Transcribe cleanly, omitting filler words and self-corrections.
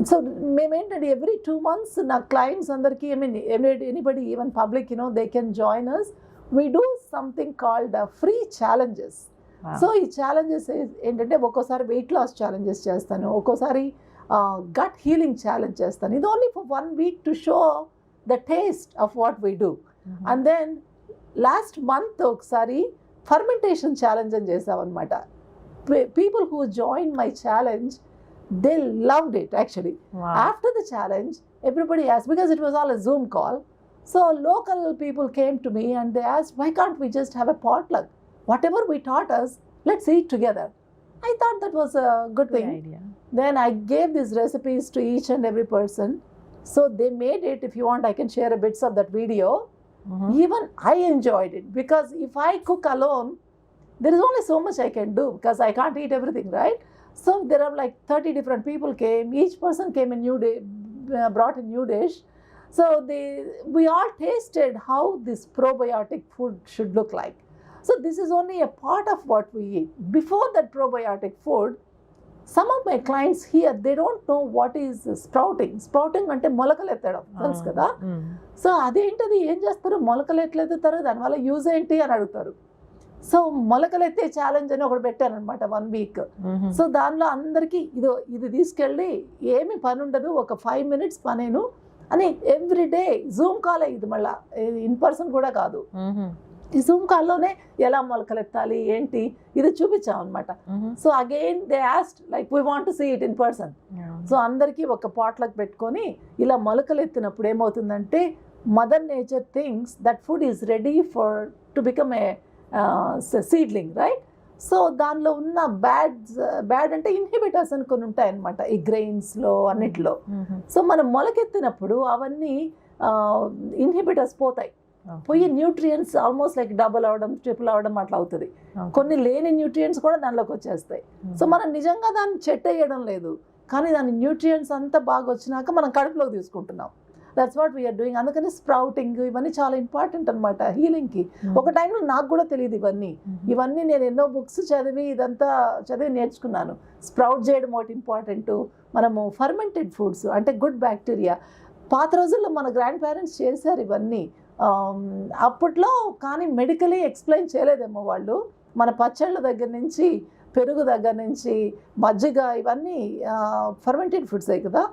So మేమేంటంటే every 2 months నా clients అందరికీ anybody even public they can join us. We do something called free challenges. So ఈ challenges ఏంటంటే ఒక్కోసారి weight loss challenges చేస్తాను, ఒక్కోసారి గట్ హీలింగ్ ఛాలెంజ్ చేస్తాను. ఇది only for 1 week to show the taste of what we do. And then last month ఒకసారి fermentation challenge అని చేసామన్నమాట. People who join my challenge, they loved it actually. Wow. After the challenge, everybody asked, because it was all a Zoom call, so local people came to me and they asked, why can't we just have a potluck? Whatever we taught us, let's eat together. I thought that was a good thing. Idea. Then I gave these recipes to each and every person. So they made it. If you want, I can share a bits of that video. Even I enjoyed it, because if I cook alone, there is only so much I can do, because I can't eat everything, right? So there are like 30 different people came. Each person came a new day, brought a new dish. So we all tasted how this probiotic food should look like. So this is only a part of what we eat. Before that probiotic food, some of my clients here, they don't know what is sprouting. Sprouting ante మొలకలు ఎత్తడం తెలుసు కదా. So అదేంటది, ఏం చేస్తారు, మొలకలు ఎట్లా ఎత్తుతారు, దానివల్ల యూజ్ ఏంటి అని అడుగుతారు. సో మొలకలెత్తే ఛాలెంజ్ అని ఒకటి పెట్టానమాట 1 week. సో దానిలో అందరికీ ఇది తీసుకెళ్ళి ఏమి పని ఉండదు, ఒక 5 minutes పనేను అని ఎవ్రీ డే జూమ్ కాల్. ఇది మళ్ళీ ఇన్ పర్సన్ కూడా కాదు, ఈ జూమ్ కాల్లోనే ఎలా మొలకలెత్తాలి ఏంటి ఇది చూపించాం అనమాట. So again they asked like we want to see it in person. So అందరికీ ఒక పాట్లకు పెట్టుకొని ఇలా మొలకలెత్తినప్పుడు ఏమవుతుందంటే, mother nature things that food is ready for to become a seedling, right? So దానిలో ఉన్న బ్యాడ్ అంటే ఇన్హిబిటర్స్ అని కొన్ని ఉంటాయన్నమాట ఈ గ్రెయిన్స్లో అన్నిట్లో. సో మనం మొలకెత్తినప్పుడు అవన్నీ ఇన్హిబిటర్స్ పోతాయి, పోయి న్యూట్రియంట్స్ ఆల్మోస్ట్ లైక్ డబుల్ అవడం, ట్రిపుల్ అవడం అట్లా అవుతుంది. కొన్ని లేని న్యూట్రియంట్స్ కూడా దానిలోకి వచ్చేస్తాయి. సో మనం నిజంగా దాన్ని చెట్టు వేయడం లేదు, కానీ దాని న్యూట్రియంట్స్ అంతా బాగా వచ్చినాక మనం కడుపులోకి తీసుకుంటున్నాం. That's what we are doing. అందుకని స్ప్రౌటింగ్ ఇవన్నీ చాలా ఇంపార్టెంట్ అనమాట హీలింగ్కి. ఒక టైంలో నాకు కూడా తెలియదు ఇవన్నీ నేను ఎన్నో బుక్స్ చదివి నేర్చుకున్నాను. స్ప్రౌట్ చేయడం ఒకటి ఇంపార్టెంట్. మనము ఫర్మెంటెడ్ ఫుడ్స్ అంటే గుడ్ బ్యాక్టీరియా, పాత రోజుల్లో మన గ్రాండ్ పేరెంట్స్ చేశారు ఇవన్నీ అప్పట్లో, కానీ మెడికలీ ఎక్స్ప్లెయిన్ చేయలేదేమో వాళ్ళు. మన పచ్చళ్ళ దగ్గర నుంచి, పెరుగు దగ్గర నుంచి, మజ్జిగ, ఇవన్నీ ఫర్మెంటెడ్ ఫుడ్సే కదా.